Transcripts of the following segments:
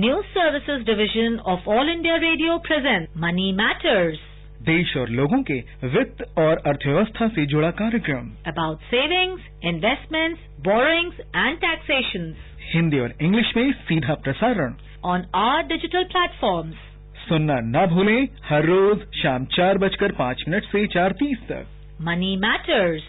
News Services Division of All India Radio presents Money Matters. देश और लोगों के वित्त और अर्थव्यवस्था से जुड़ा कार्यक्रम About savings, investments, borrowings and taxations. Hindi और इंग्लिश में सीधा प्रसारण On our digital platforms. सुनना न भूलें हर रोज शाम 4:05 से 4:30 तक. Money Matters.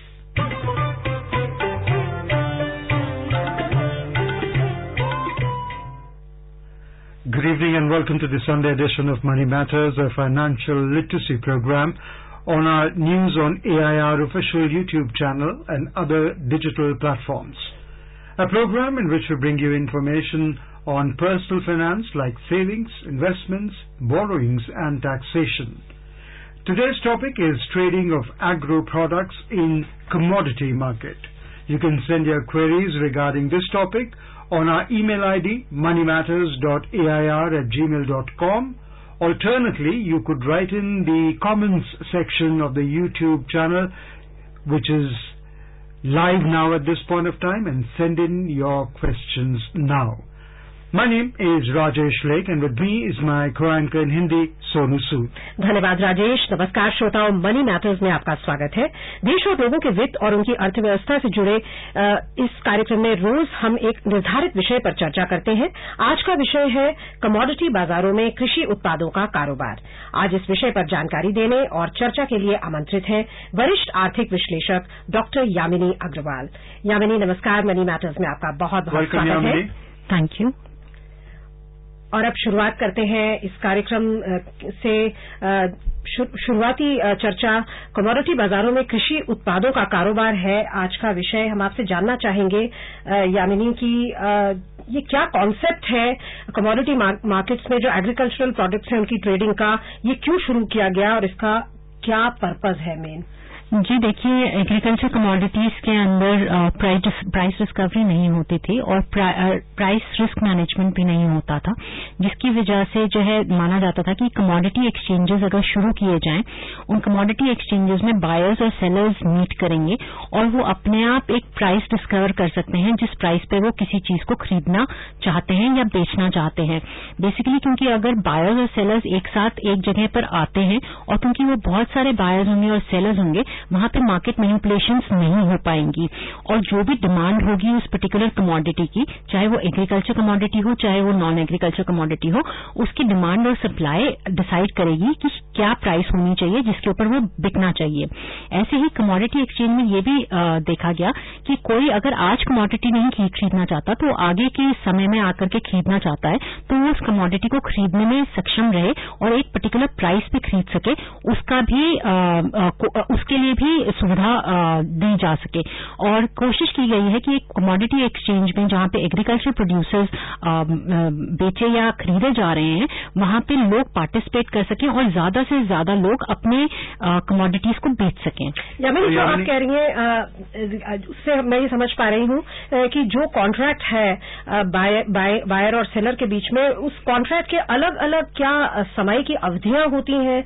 Good evening and welcome to the Sunday edition of Money Matters, a financial literacy program on our News on AIR official YouTube channel and other digital platforms. A program in which we bring you information on personal finance like savings, investments, borrowings and taxation. Today's topic is trading of agro products in commodity market. You can send your queries regarding this topic on our email ID moneymatters.air@gmail.com. Alternately, you could write in the comments section of the YouTube channel, which is live now at this point of time, and send in your questions now. My name is Rajesh Lake and with me is my co-anchor in Hindi, Sonu Sood. धन्यवाद राजेश. नमस्कार श्रोताओं, money matters में आपका स्वागत है. देश और लोगों के वित्त और उनकी अर्थव्यवस्था से जुड़े इस कार्यक्रम में रोज हम एक निर्धारित विषय पर चर्चा करते हैं. आज का विषय है कमोडिटी बाजारों में कृषि उत्पादों का कारोबार. आज इस विषय पर जानकारी देने और चर्चा के लिए आमंत्रित हैं वरिष्ठ आर्थिक विश्लेषक डॉक्टर यामिनी अग्रवाल. यामिनी नमस्कार. मनी मैटर्स में आपका बहुत बहुत स्वागत है. Thank you. और अब शुरुआत करते हैं इस कार्यक्रम से. शुरुआती चर्चा कमोडिटी बाजारों में कृषि उत्पादों का कारोबार है आज का विषय. हम आपसे जानना चाहेंगे यामिनी कि ये क्या कॉन्सेप्ट है कमोडिटी मार्केट्स में जो एग्रीकल्चरल प्रोडक्ट्स हैं उनकी ट्रेडिंग का, ये क्यों शुरू किया गया और इसका क्या पर्पज है मेन? जी देखिए, एग्रीकल्चर कमोडिटीज के अंदर प्राइस डिस्कवरी नहीं होती थी और प्राइस रिस्क मैनेजमेंट भी नहीं होता था, जिसकी वजह से जो है माना जाता था कि कमोडिटी एक्सचेंजेस अगर शुरू किए जाएं, उन कमोडिटी एक्सचेंजेस में बायर्स और सेलर्स मीट करेंगे और वो अपने आप एक प्राइस डिस्कवर कर सकते हैं जिस प्राइस पे वो किसी चीज को खरीदना चाहते हैं या बेचना चाहते हैं. बेसिकली क्योंकि अगर बायर्स और सेलर्स एक साथ एक जगह पर आते हैं और क्योंकि वो बहुत सारे बायर्स होंगे और सेलर्स होंगे, वहां पे मार्केट मैनिपुलेशंस नहीं हो पाएंगी और जो भी डिमांड होगी उस पर्टिकुलर कमोडिटी की, चाहे वो एग्रीकल्चर कमोडिटी हो चाहे वो नॉन एग्रीकल्चर कमोडिटी हो, उसकी डिमांड और सप्लाई डिसाइड करेगी कि क्या प्राइस होनी चाहिए जिसके ऊपर वो बिकना चाहिए. ऐसे ही कमोडिटी एक्सचेंज में ये भी देखा गया कि कोई अगर आज कमोडिटी नहीं खरीदना चाहता तो आगे के समय में आकर के खरीदना चाहता है तो वो उस कमोडिटी को खरीदने में सक्षम रहे और एक पर्टिकुलर प्राइस पे खरीद सके, उसका भी उसके लिए भी सुविधा दी जा सके. और कोशिश की गई है कि एक कमोडिटी एक्सचेंज में जहां पे एग्रीकल्चर प्रोड्यूसर्स बेचे या खरीदे जा रहे हैं वहां पे लोग पार्टिसिपेट कर सकें और ज्यादा से ज्यादा लोग अपने कमोडिटीज को बेच सकें. यामिनी जो आप कह रही हैं उससे मैं ये समझ पा रही हूं कि जो कॉन्ट्रैक्ट है बायर और सेलर के बीच में, उस कॉन्ट्रैक्ट के अलग अलग क्या समय की अवधियां होती हैं,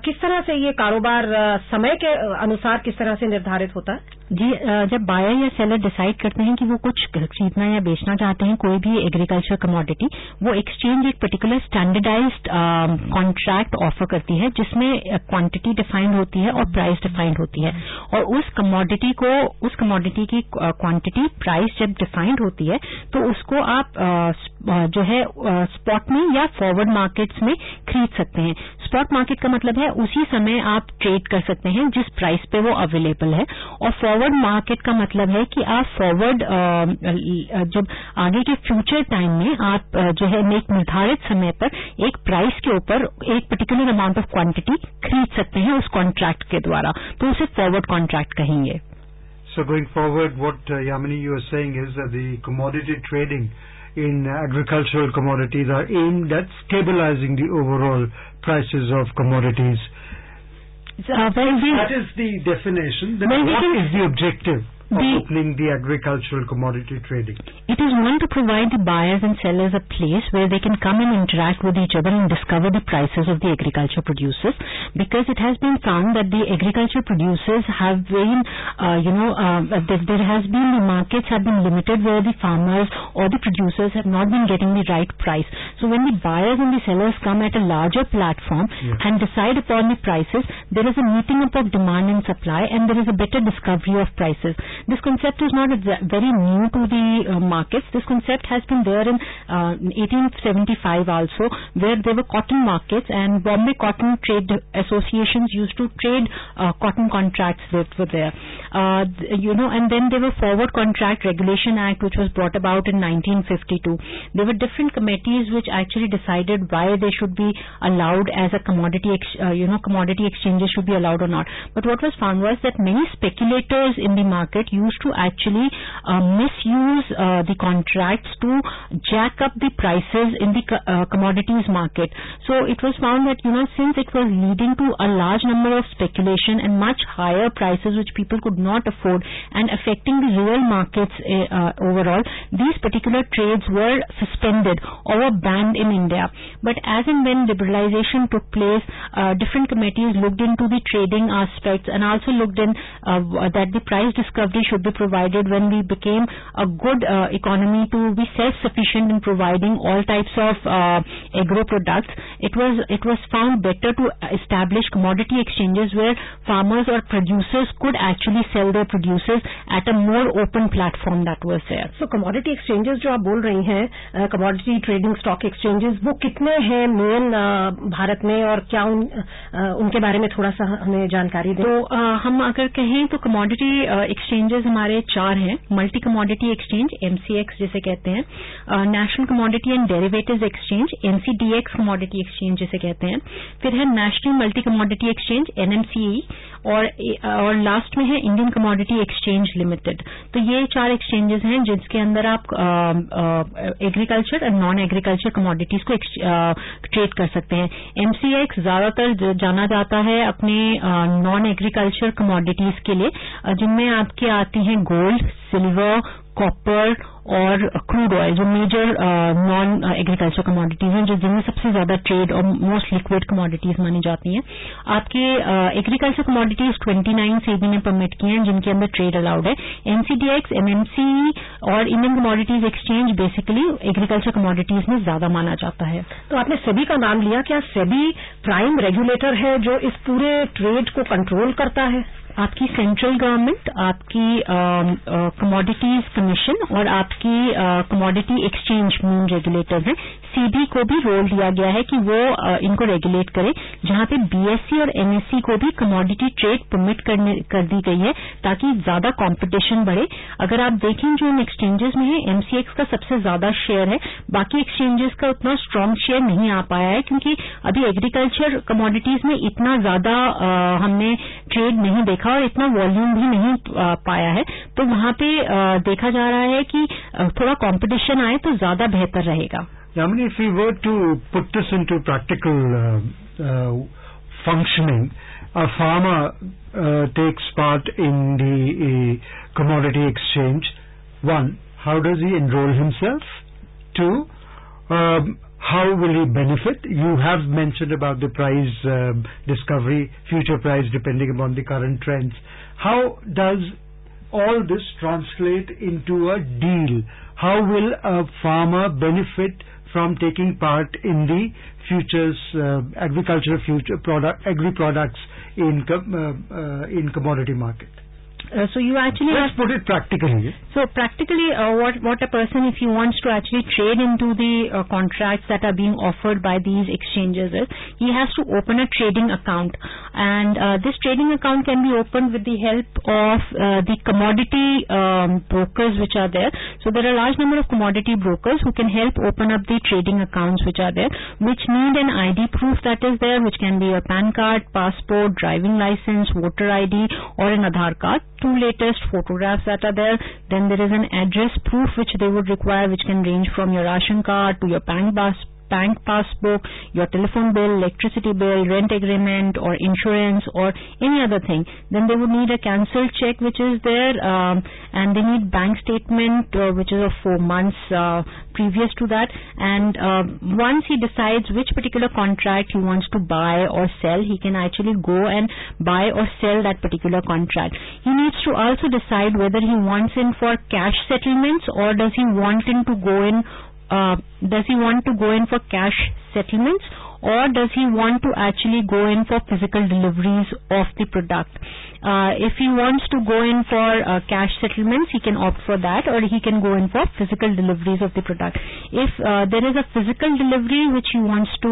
किस तरह से ये कारोबार समय के अनुसार किस तरह से निर्धारित होता है? जी, जब बायर या सेलर डिसाइड करते हैं कि वो कुछ खरीदना या बेचना चाहते हैं, कोई भी एग्रीकल्चर कमोडिटी, वो एक्सचेंज एक पर्टिकुलर स्टैंडर्डाइज्ड कॉन्ट्रैक्ट ऑफर करती है जिसमें क्वांटिटी डिफाइंड होती है और प्राइस डिफाइंड होती है. और उस कमोडिटी की क्वांटिटी प्राइस जब डिफाइंड होती है तो उसको आप जो है स्पॉट में या फॉरवर्ड मार्केट्स में खरीद सकते हैं. स्पॉट मार्केट का मतलब है उसी समय आप ट्रेड कर सकते हैं जिस प्राइस पे वो अवेलेबल है, और फॉरवर्ड मार्केट का मतलब है कि आप फॉरवर्ड जब आगे के फ्यूचर टाइम में आप जो है एक निर्धारित समय पर एक प्राइस के ऊपर एक पर्टिकुलर अमाउंट ऑफ क्वांटिटी खरीद सकते हैं उस कॉन्ट्रैक्ट के द्वारा, तो उसे फॉरवर्ड कॉन्ट्रैक्ट कहेंगे. So going forward, what Yamini you are saying is that the commodity trading in agricultural commodities are aimed at stabilizing the overall prices of commodities. That is the definition. Then what is the objective of opening the agricultural commodity trading? it is one to provide the buyers and sellers a place where they can come and interact with each other and discover the prices of the agriculture producers, because it has been found that the agriculture producers have been, there has been, the markets have been limited where the farmers or the producers have not been getting the right price. So when the buyers and the sellers come at a larger platform and decide upon the prices, there is a meeting up of demand and supply, and there is a better discovery of prices. This concept is not very new to the markets. This concept has been there in 1875 also, where there were cotton markets, and Bombay Cotton Trade Associations used to trade cotton contracts that were there. And then there were Forward Contract Regulation Act, which was brought about in 1952. There were different committees which actually decided why they should be allowed as a commodity exchanges should be allowed or not. But what was found was that many speculators in the market used to actually misuse the contracts to jack up the prices in the commodities market. So it was found that, since it was leading to a large number of speculation and much higher prices which people could not afford and affecting the real markets overall, these particular trades were suspended or were banned in India. But as and when liberalization took place, different committees looked into the trading aspects and also looked in that the price discovery should be provided when we became a good economy to be self-sufficient in providing all types of agro products. It was found better to establish commodity exchanges where farmers or producers could actually sell their producers at a more open platform that was there. So commodity exchanges जो आप बोल रही हैं, commodity trading stock exchanges, वो कितने हैं main Bharat में, और क्या उनके बारे में थोड़ा सा हमें जानकारी दें? तो हम अगर कहें तो कमोडिटी एक्सचेंजेस हमारे 4 हैं. मल्टी कमोडिटी एक्सचेंज MCX जिसे कहते हैं, national commodity and derivatives exchange NCDX commodity exchange जिसे कहते हैं, फिर है national multi commodity exchange NMCE, और लास्ट में है इंडियन कमोडिटी एक्सचेंज लिमिटेड. तो ये 4 एक्सचेंजेस हैं जिसके अंदर आप एग्रीकल्चर और नॉन एग्रीकल्चर कमोडिटीज को ट्रेड कर सकते हैं. MCX ज्यादातर जाना जाता है अपने नॉन एग्रीकल्चर कमोडिटीज के लिए, जिनमें आपके आती हैं गोल्ड, सिल्वर, कॉपर और क्रूड ऑयल, जो मेजर नॉन एग्रीकल्चर कमोडिटीज हैं, जो जिनमें सबसे ज्यादा ट्रेड और मोस्ट लिक्विड कमोडिटीज मानी जाती हैं. आपके एग्रीकल्चर कमोडिटीज 29 सेबी ने परमिट किए हैं जिनके अंदर ट्रेड अलाउड है. NCDX, MMCE और Indian commodities exchange basically agriculture commodities में ज्यादा माना जाता है. तो आपने सेबी का नाम लिया, क्या सेबी प्राइम रेगुलेटर है जो इस पूरे ट्रेड को कंट्रोल करता है? आपकी सेंट्रल गवर्नमेंट, आपकी कमोडिटीज कमीशन और आपकी कमोडिटी एक्सचेंज मेन रेगुलेटर हैं. सीबी को भी रोल दिया गया है कि वो इनको रेगुलेट करे, जहां पे BSE और NSE को भी कमोडिटी ट्रेड परमिट कर दी गई है ताकि ज्यादा कंपटीशन बढ़े. अगर आप देखें जो इन एक्सचेंजेस में है, MCX का सबसे ज्यादा शेयर है, बाकी एक्सचेंजेस का उतना स्ट्रांग शेयर नहीं आ पाया है क्योंकि अभी एग्रीकल्चर कमोडिटीज में इतना ज्यादा हमने ट्रेड नहीं देखा और इतना वॉल्यूम भी नहीं पाया है. तो वहां पे देखा जा रहा है कि थोड़ा कंपटीशन आए तो ज्यादा बेहतर रहेगा. I mean, if we were to put this into practical functioning, a farmer takes part in the commodity exchange. 1, how does he enroll himself? 2, how will he benefit? You have mentioned about the price discovery, future price depending upon the current trends. How does all this translate into a deal? How will a farmer benefit from taking part in the futures, agricultural future agri products in commodity market? So you actually let's put it practically. So practically, what a person, if he wants to actually trade into the contracts that are being offered by these exchanges is, he has to open a trading account, and this trading account can be opened with the help of the commodity brokers which are there. So there are a large number of commodity brokers who can help open up the trading accounts which are there, which need an ID proof that is there, which can be a PAN card, passport, driving license, voter ID or an Aadhaar card. 2 latest photographs that are there. Then there is an address proof which they would require, which can range from your ration card to your bank passbook, your telephone bill, electricity bill, rent agreement or insurance or any other thing. Then they would need a cancelled check which is there, and they need bank statement which is of 4 months previous to that, and once he decides which particular contract he wants to buy or sell, he can actually go and buy or sell that particular contract. He needs to also decide whether he wants in for cash settlements or does he want to go in for cash settlements, or does he want to actually go in for physical deliveries of the product. If he wants to go in for cash settlements, he can opt for that, or he can go in for physical deliveries of the product. If there is a physical delivery which he wants to,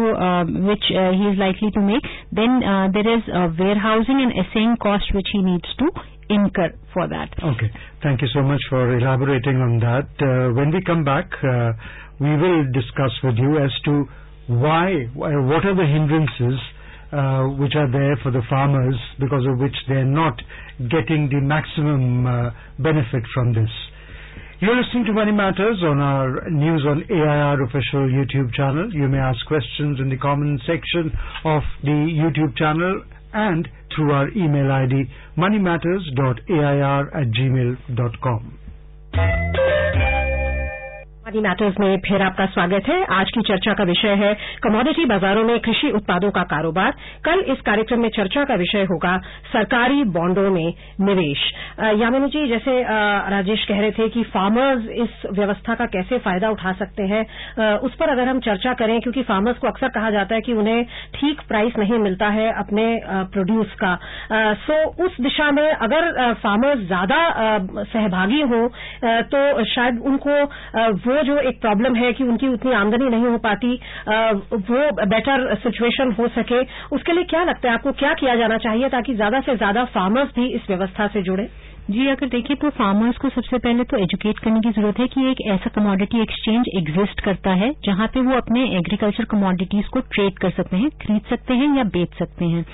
which he is likely to make, then there is warehousing and assaying cost which he needs to incur for that. Okay, thank you so much for elaborating on that. When we come back, we will discuss with you as to what are the hindrances which are there for the farmers, because of which they are not getting the maximum benefit from this. You're listening to Money Matters on our News on AIR official YouTube channel. You may ask questions in the comment section of the YouTube channel and through our email ID moneymatters.air@gmail.com. Money matters में फिर आपका स्वागत है। आज की चर्चा का विषय है कमोडिटी बाजारों में कृषि उत्पादों का कारोबार। कल इस कार्यक्रम में चर्चा का विषय होगा सरकारी बॉन्डों में निवेश। यामिनी जी, जैसे राजेश कह रहे थे कि फार्मर्स इस व्यवस्था का कैसे फायदा उठा सकते हैं, उस पर अगर हम चर्चा करें, क्योंकि फार्मर्स को अक्सर कहा जाता है कि उन्हें ठीक प्राइस नहीं मिलता है अपने प्रोड्यूस का। सो उस दिशा में अगर फार्मर्स ज्यादा सहभागी हो तो शायद उनको वो जो एक प्रॉब्लम है कि उनकी उतनी आमदनी नहीं हो पाती, वो बेटर सिचुएशन हो सके। उसके लिए क्या लगता है आपको, क्या किया जाना चाहिए ताकि ज्यादा से ज्यादा फार्मर्स भी इस व्यवस्था से जुड़े? जी, अगर देखिए तो फार्मर्स को सबसे पहले तो एजुकेट करने की जरूरत है कि एक ऐसा कमोडिटी एक्सचेंज एग्जिस्ट करता है जहां पे वो अपने एग्रीकल्चर कमोडिटीज को ट्रेड कर सकते हैं, खरीद सकते हैं या बेच सकते हैं।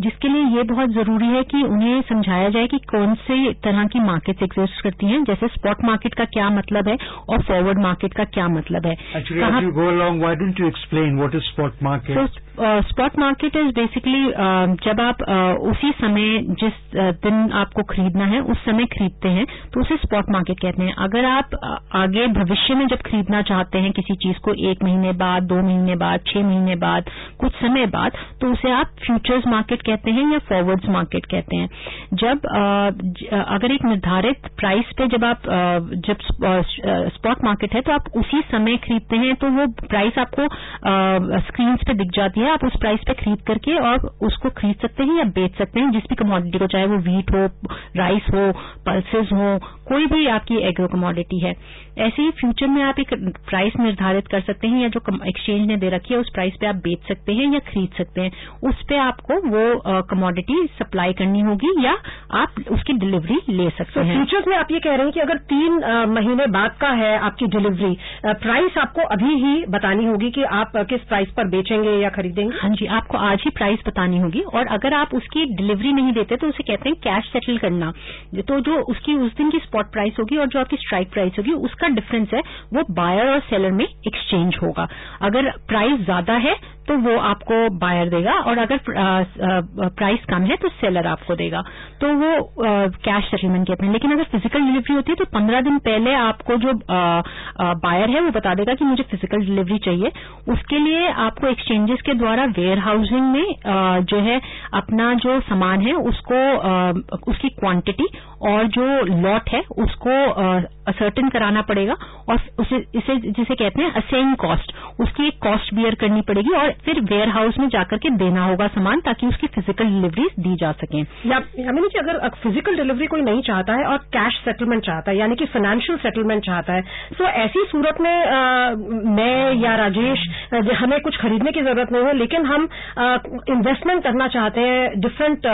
जिसके लिए ये बहुत जरूरी है कि उन्हें समझाया जाए कि कौन से तरह की मार्केट्स एग्जिस्ट करती हैं, जैसे स्पॉट मार्केट का क्या मतलब है और फॉरवर्ड मार्केट का क्या मतलब है। स्पॉट मार्केट इज बेसिकली जब आप उसी समय जिस दिन आपको खरीदना है उस समय खरीदते हैं तो उसे स्पॉट मार्केट कहते हैं। अगर आप आगे भविष्य में जब खरीदना चाहते हैं किसी चीज को 1 महीने बाद, 2 महीने बाद, 6 महीने बाद, कुछ समय बाद, तो उसे आप फ्यूचर्स मार्केट कहते हैं या फॉरवर्ड्स मार्केट कहते हैं। जब अगर एक निर्धारित प्राइस पे जब स्पॉट मार्केट है तो आप उसी समय खरीदते हैं तो वो प्राइस आपको स्क्रीन पे दिख जाती है। आप उस प्राइस पे खरीद करके और उसको खरीद सकते हैं या बेच सकते हैं जिस भी कमोडिटी को, चाहे वो व्हीट हो, राइस हो, पल्सेस हो, कोई भी आपकी एग्रो कमोडिटी है। ऐसे ही फ्यूचर में आप एक प्राइस निर्धारित कर सकते हैं या जो एक्सचेंज ने दे रखी है उस प्राइस पे आप बेच सकते हैं या खरीद सकते हैं। उस पे आपको वो कमोडिटी सप्लाई करनी होगी या आप उसकी डिलीवरी ले सकते हैं। फ्यूचर्स में आप ये कह रहे हैं कि अगर 3 महीने बाद का है आपकी डिलीवरी, प्राइस आपको अभी ही बतानी होगी कि आप किस प्राइस पर बेचेंगे या खरीदेंगे? हाँ जी, आपको आज ही प्राइस बतानी होगी, और अगर आप उसकी डिलीवरी नहीं देते तो उसे कहते हैं कैश सेटल करना। तो जो उसकी उस दिन की स्पॉट प्राइस होगी और जो आपकी स्ट्राइक प्राइस होगी उसका डिफरेंस है वो बायर और सेलर में एक्सचेंज होगा। अगर प्राइस ज्यादा है तो वो आपको बायर देगा और अगर प्राइस कम है तो सेलर आपको देगा, तो वो कैश सेटलमेंट कहते हैं। लेकिन अगर फिजिकल डिलीवरी होती है तो 15 दिन पहले आपको जो बायर है वो बता देगा कि मुझे फिजिकल डिलीवरी चाहिए। उसके लिए आपको एक्सचेंजेस के द्वारा वेयर हाउसिंग में जो है अपना जो सामान है उसको उसकी क्वांटिटी और जो लॉट है उसको असर्टेन कराना पड़ेगा और इसे जिसे कहते हैं असेइंग कॉस्ट, उसकी एक कॉस्ट बियर करनी पड़ेगी और फिर वेयर हाउस में जाकर के देना होगा सामान ताकि उसकी फिजिकल डिलीवरी दी जा सके। यानी कि अगर फिजिकल डिलीवरी कोई नहीं चाहता है और कैश सेटलमेंट चाहता है, यानी कि फाइनेंशियल सेटलमेंट चाहता है, तो ऐसी सूरत में मैं या राजेश हमें कुछ खरीदने की जरूरत नहीं है, लेकिन हम इन्वेस्टमेंट करना चाहते हैं डिफरेंट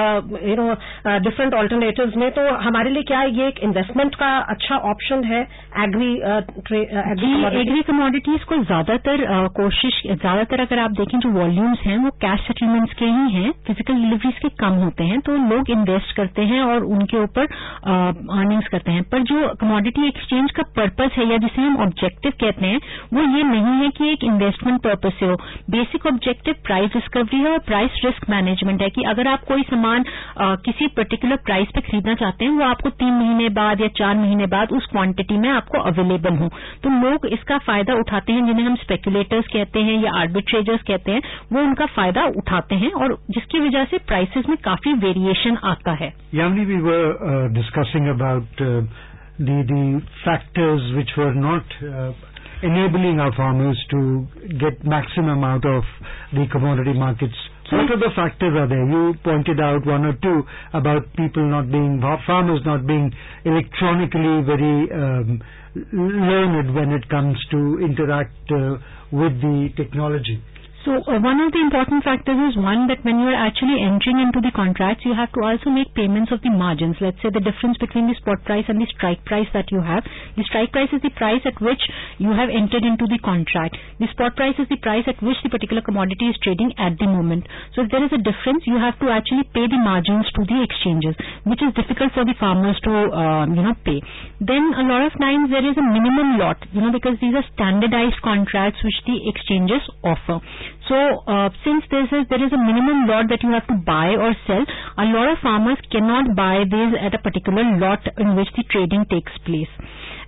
ऑल्टरनेटिव्स में, तो हमारे लिए क्या ये एक इन्वेस्टमेंट का अच्छा ऑप्शन है? एग्री कमोडिटीज को ज्यादातर अगर आप देखें जो वॉल्यूम्स हैं वो कैश सेटलमेंट्स के ही हैं, फिजिकल डिलीवरीज के कम होते हैं, तो लोग इन्वेस्ट करते हैं और उनके ऊपर अर्निंग्स करते हैं। पर जो कमोडिटी एक्सचेंज का पर्पस है या जिसे हम ऑब्जेक्टिव कहते हैं वो ये नहीं है कि एक इन्वेस्टमेंट पर्पस से हो। बेसिक ऑब्जेक्टिव प्राइस डिस्कवरी है और प्राइस रिस्क मैनेजमेंट है कि अगर आप कोई सामान किसी पर्टिकुलर प्राइस पे खरीदना चाहते हैं वो आपको 3 महीने बाद या 4 महीने बाद उस क्वांटिटी में आपको अवेलेबल हो। तो लोग इसका फायदा उठाते हैं, जिन्हें हम स्पेकुलेटर्स कहते हैं या आर्बिट्रेजर्स कहते हैं, वो उनका फायदा उठाते हैं और जिसकी वजह से प्राइसेस में काफी वेरिएशन आता है। Yamini, we were discussing about the factors which were not enabling our farmers to get maximum out of the commodity markets. What other factors are there? You pointed out one or two about farmers not being electronically very learned when it comes to interact with the technology. So one of the important factors is one that when you are actually entering into the contracts, you have to also make payments of the margins. Let's say the difference between the spot price and the strike price that you have. The strike price is the price at which you have entered into the contract. The spot price is the price at which the particular commodity is trading at the moment. So if there is a difference, you have to actually pay the margins to the exchanges, which is difficult for the farmers to pay. Then a lot of times there is a minimum lot, because these are standardized contracts which the exchanges offer. So since there is a minimum lot that you have to buy or sell, a lot of farmers cannot buy these at a particular lot in which the trading takes place.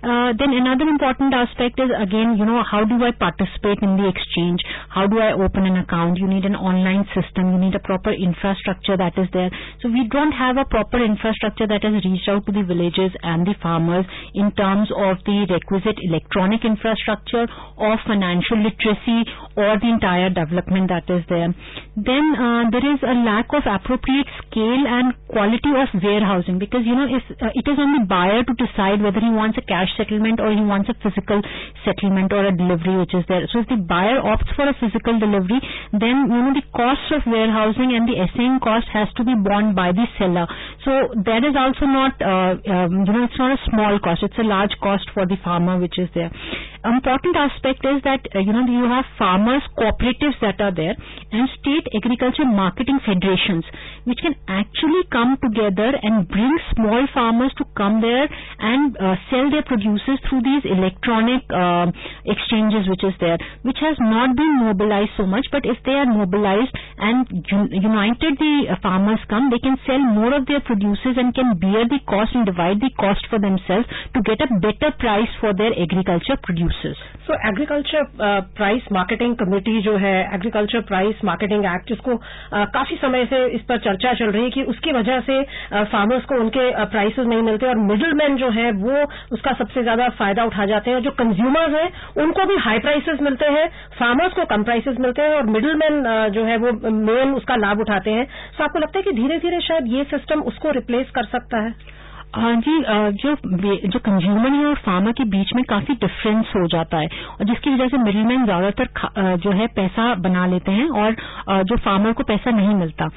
Then another important aspect is again, how do I participate in the exchange? How do I open an account? You need an online system. You need a proper infrastructure that is there. So we don't have a proper infrastructure that has reached out to the villages and the farmers in terms of the requisite electronic infrastructure or financial literacy or the entire development that is there. Then there is a lack of appropriate scale and quality of warehousing, because it is on the buyer to decide whether he wants a cash settlement or he wants a physical settlement or a delivery which is there. So if the buyer opts for a physical delivery, then the cost of warehousing and the assaying cost has to be borne by the seller. So that is also not it's not a small cost, it's a large cost for the farmer which is there. Important aspect is that you have farmers cooperatives that are there and state agriculture marketing federations which can actually come together and bring small farmers to come there and sell their produces through these electronic exchanges which is there, which has not been mobilized so much. But if they are mobilized and united, the farmers come, they can sell more of their produces and can bear the cost and divide the cost for themselves to get a better price for their agriculture produces. So agriculture price marketing committee जो है, agriculture price marketing act, जिसको काफी समय से इस पर चर्चा चल रही है कि उसकी वजह से फार्मर्स को उनके प्राइसेस नहीं मिलते और मिडिलमैन जो है वो उसका सबसे ज्यादा फायदा उठा जाते हैं और जो कंज्यूमर्स हैं उनको भी हाई प्राइसेस मिलते हैं, फार्मर्स को कम प्राइसेस मिलते हैं और मिडिलमैन जो है वो मेन उसका लाभ उठाते हैं. तो आपको लगता है कि धीरे धीरे शायद ये सिस्टम उसको रिप्लेस कर सकता है? हाँ जी, जो कंज्यूमर है और फार्मर के बीच में काफी डिफरेंस हो जाता है और जिसकी वजह से मिडिलमैन ज्यादातर जो है पैसा बना लेते हैं और जो फार्मर को पैसा नहीं मिलता.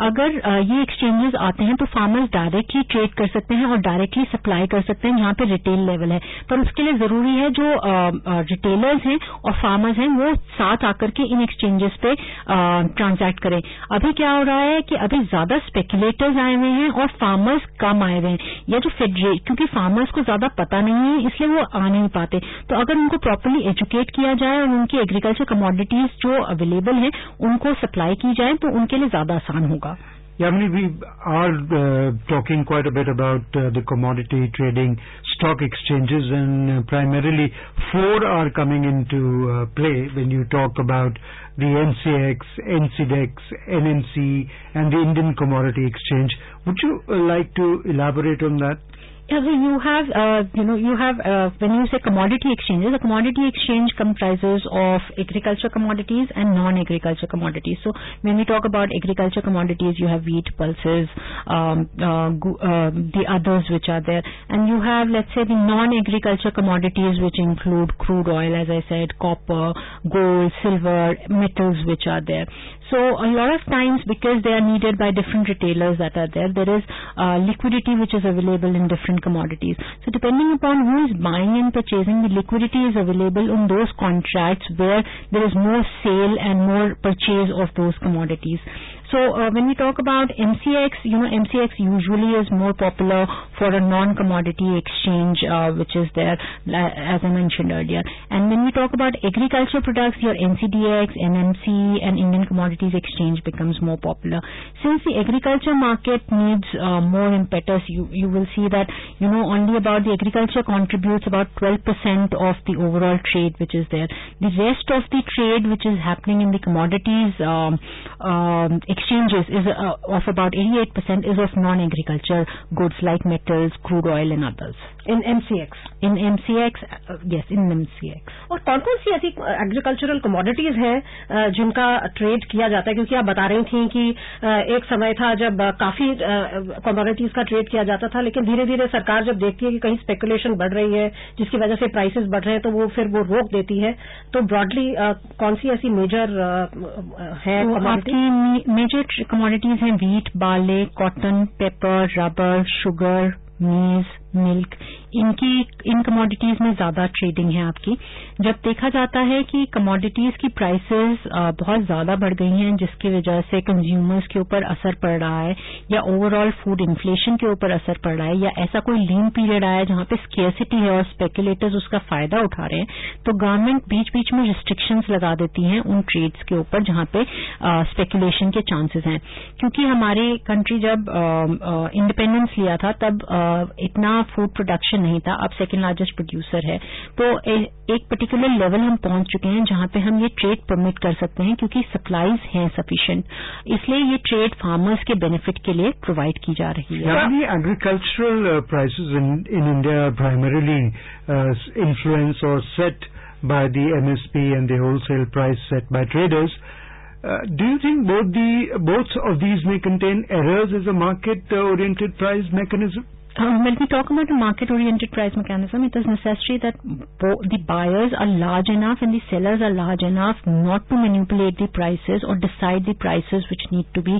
अगर ये एक्सचेंजेस आते हैं तो फार्मर्स डायरेक्टली ट्रेड कर सकते हैं और डायरेक्टली सप्लाई कर सकते हैं जहां पे रिटेल लेवल है. पर उसके लिए जरूरी है जो रिटेलर्स हैं और फार्मर्स हैं वो साथ आकर के इन एक्सचेंजेस पे ट्रांजैक्ट करें. अभी क्या हो रहा है कि अभी ज्यादा स्पेकुलेटर्स आए हुए हैं और फार्मर्स कम आए हुए हैं, या जो क्योंकि फार्मर्स को ज्यादा पता नहीं है इसलिए वो आ नहीं पाते. तो अगर उनको प्रॉपर्ली एजुकेट किया जाए और उनकी एग्रीकल्चर कमोडिटीज जो अवेलेबल है उनको सप्लाई की जाए तो उनके लिए ज्यादा आसान होगा. Yamini, we are talking quite a bit about the commodity trading stock exchanges, and primarily 4 are coming into play when you talk about the NCX, NCDEX, NMC and the Indian Commodity Exchange. Would you like to elaborate on that? Yeah, so you have when you say commodity exchanges, a commodity exchange comprises of agriculture commodities and non-agriculture commodities. So when we talk about agriculture commodities, you have wheat, pulses, the others which are there, and you have, let's say, the non-agriculture commodities which include crude oil, as I said, copper, gold, silver, metals which are there. So a lot of times, because they are needed by different retailers that are there, there is liquidity which is available in different commodities. So depending upon who is buying and purchasing, the liquidity is available in those contracts where there is more sale and more purchase of those commodities. So when we talk about MCX, MCX usually is more popular for a non-commodity exchange, which is there, as I mentioned earlier. And when we talk about agriculture products, your NCDX, NMC, and Indian Commodities Exchange becomes more popular. Since the agriculture market needs more impetus, you will see that only about the agriculture contributes about 12% of the overall trade which is there. The rest of the trade which is happening in the commodities exchanges is of about 88% is of non-agriculture goods like metals, crude oil and others. In MCX? In MCX, yes, in MCX. और कौन कौन सी ऐसी agricultural commodities हैं जिनका trade किया जाता है? क्योंकि आप बता रही थी कि एक समय था जब काफी कमोडिटीज का ट्रेड किया जाता था, लेकिन धीरे धीरे सरकार जब देखती है कि कहीं स्पेकुलेशन बढ़ रही है जिसकी वजह से प्राइसेस बढ़ रहे हैं तो वो फिर रोक देती है. तो ब्रॉडली कौन सी ऐसी मेजर है कमोडिटी? मेजर कमोडिटीज हैं wheat, barley, cotton, paper, rubber, sugar, मेज, मिल्क. इन कमोडिटीज में ज्यादा ट्रेडिंग है आपकी. जब देखा जाता है कि कमोडिटीज की प्राइसेस बहुत ज्यादा बढ़ गई हैं जिसकी वजह से कंज्यूमर्स के ऊपर असर पड़ रहा है या ओवरऑल फूड इन्फ्लेशन के ऊपर असर पड़ रहा है या ऐसा कोई लीन पीरियड आया जहां पे स्केर्सिटी है और स्पेकुलेटर्स उसका फायदा उठा रहे हैं, तो गवर्नमेंट बीच बीच में रिस्ट्रिक्शंस लगा देती हैं उन ट्रेड्स के ऊपर जहां पे स्पेकुलेशन के चांसेस हैं. क्योंकि हमारी कंट्री जब इंडिपेंडेंस लिया था तब इतना फूड प्रोडक्शन नहीं था. अब सेकेंड लार्जेस्ट प्रोड्यूसर है, तो एक पर्टिकुलर लेवल हम पहुंच चुके हैं जहां पे हम ये ट्रेड परमिट कर सकते हैं क्योंकि सप्लाईज हैं सफिशिएंट. इसलिए ये ट्रेड फार्मर्स के बेनिफिट के लिए प्रोवाइड की जा रही है. Agricultural prices in India primarily influence और set by the MSP and the wholesale price set by traders. Do you think both of these may contain errors as a market-oriented price mechanism? When we talk about a market-oriented price mechanism, it is necessary that the buyers are large enough and the sellers are large enough not to manipulate the prices or decide the prices which need to be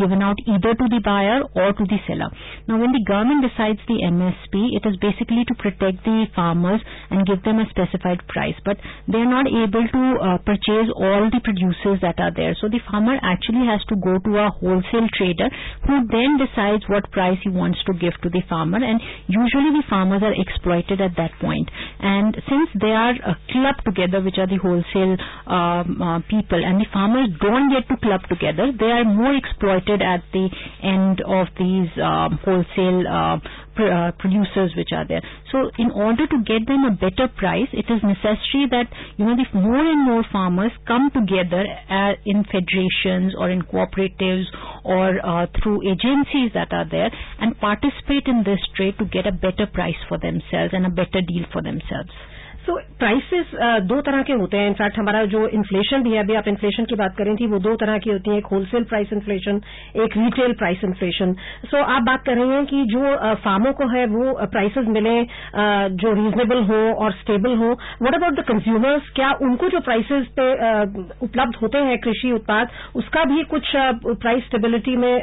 given out either to the buyer or to the seller. Now, when the government decides the MSP, it is basically to protect the farmers and give them a specified price, but they are not able to purchase all the producers that are there. So the farmer actually has to go to a wholesale trader who then decides what price he wants to give to the farmer, and usually the farmers are exploited at that point. And since they are clubbed together, which are the wholesale people, and the farmers don't get to club together, they are more exploited at the end of these wholesale producers which are there. So in order to get them a better price, it is necessary that the more and more farmers come together in federations or in cooperatives or through agencies that are there and participate in this trade to get a better price for themselves and a better deal for themselves. So prices दो तरह के होते हैं. In fact हमारा जो inflation भी है, अभी आप इन्फ्लेशन की बात करें थी, वो दो तरह की होती है. एक होलसेल प्राइस इन्फ्लेशन, एक रिटेल प्राइस इन्फ्लेशन. सो आप बात कर रहे हैं कि जो फार्मों को है वो प्राइसेस मिले जो रीजनेबल हो और स्टेबल हो. What about the consumers? क्या उनको जो प्राइसेस पे उपलब्ध होते हैं कृषि उत्पाद, उसका भी कुछ प्राइस स्टेबिलिटी में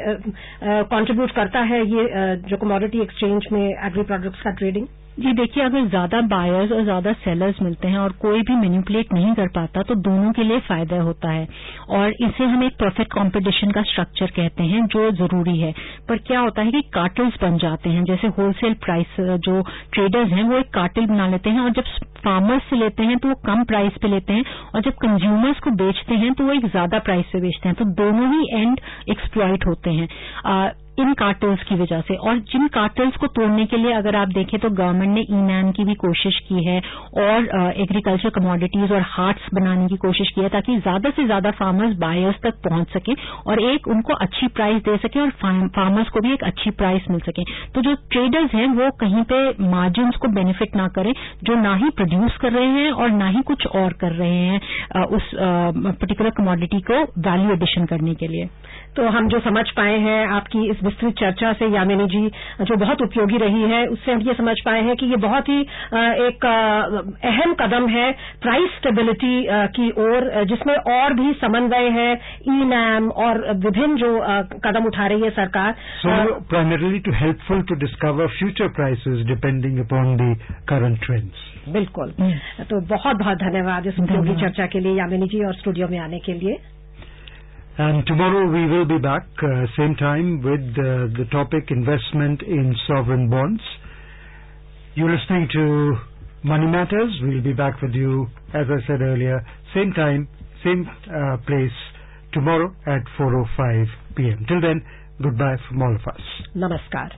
कॉन्ट्रीब्यूट करता है ये जो कमोडिटी एक्सचेंज में एग्री प्रोडक्ट्स का ट्रेडिंग? जी देखिए, अगर ज्यादा बायर्स और ज्यादा सेलर्स मिलते हैं और कोई भी मैनिपुलेट नहीं कर पाता तो दोनों के लिए फायदा होता है, और इसे हम एक परफेक्ट कंपटीशन का स्ट्रक्चर कहते हैं जो जरूरी है. पर क्या होता है कि कार्टल्स बन जाते हैं. जैसे होलसेल प्राइस जो ट्रेडर्स हैं वो एक कार्टल बना लेते हैं और जब फार्मर्स से लेते हैं तो वो कम प्राइस पे लेते हैं और जब कंज्यूमर्स को बेचते हैं तो वो एक ज्यादा प्राइस पे बेचते हैं. तो दोनों ही एंड एक्सप्लॉइट होते हैं इन कार्टल्स की वजह से. और जिन कार्टल्स को तोड़ने के लिए अगर आप देखें तो गवर्नमेंट ने ई-नैम की भी कोशिश की है और एग्रीकल्चर कमोडिटीज और हार्ट्स बनाने की कोशिश की है ताकि ज्यादा से ज्यादा फार्मर्स बायर्स तक पहुंच सके और एक उनको अच्छी प्राइस दे सके और फार्मर्स को भी एक अच्छी प्राइस मिल सके. तो जो ट्रेडर्स हैं वो कहीं पे मार्जिन्स को बेनिफिट ना करें, जो ना ही प्रोड्यूस कर रहे हैं और ना ही कुछ और कर रहे हैं उस पर्टिकुलर कमोडिटी को वैल्यू एडिशन करने के लिए. तो हम जो समझ पाए हैं आपकी इस विस्तृत चर्चा से यामिनी जी, जो बहुत उपयोगी रही है, उससे हम ये समझ पाए हैं कि ये बहुत ही एक अहम कदम है प्राइस स्टेबिलिटी की ओर, जिसमें और भी समन्वय है, ई-नैम और विभिन्न जो कदम उठा रही है सरकार. So primarily to helpful to discover future prices depending upon the current trends. बिल्कुल. तो बहुत बहुत धन्यवाद इस उपयोगी चर्चा के लिए यामिनी जी और स्टूडियो में आने के लिए. And tomorrow we will be back, same time, with the topic investment in sovereign bonds. You're listening to Money Matters. We'll be back with you, as I said earlier, same time, same place, tomorrow at 4:05 p.m. Till then, goodbye from all of us. Namaskar.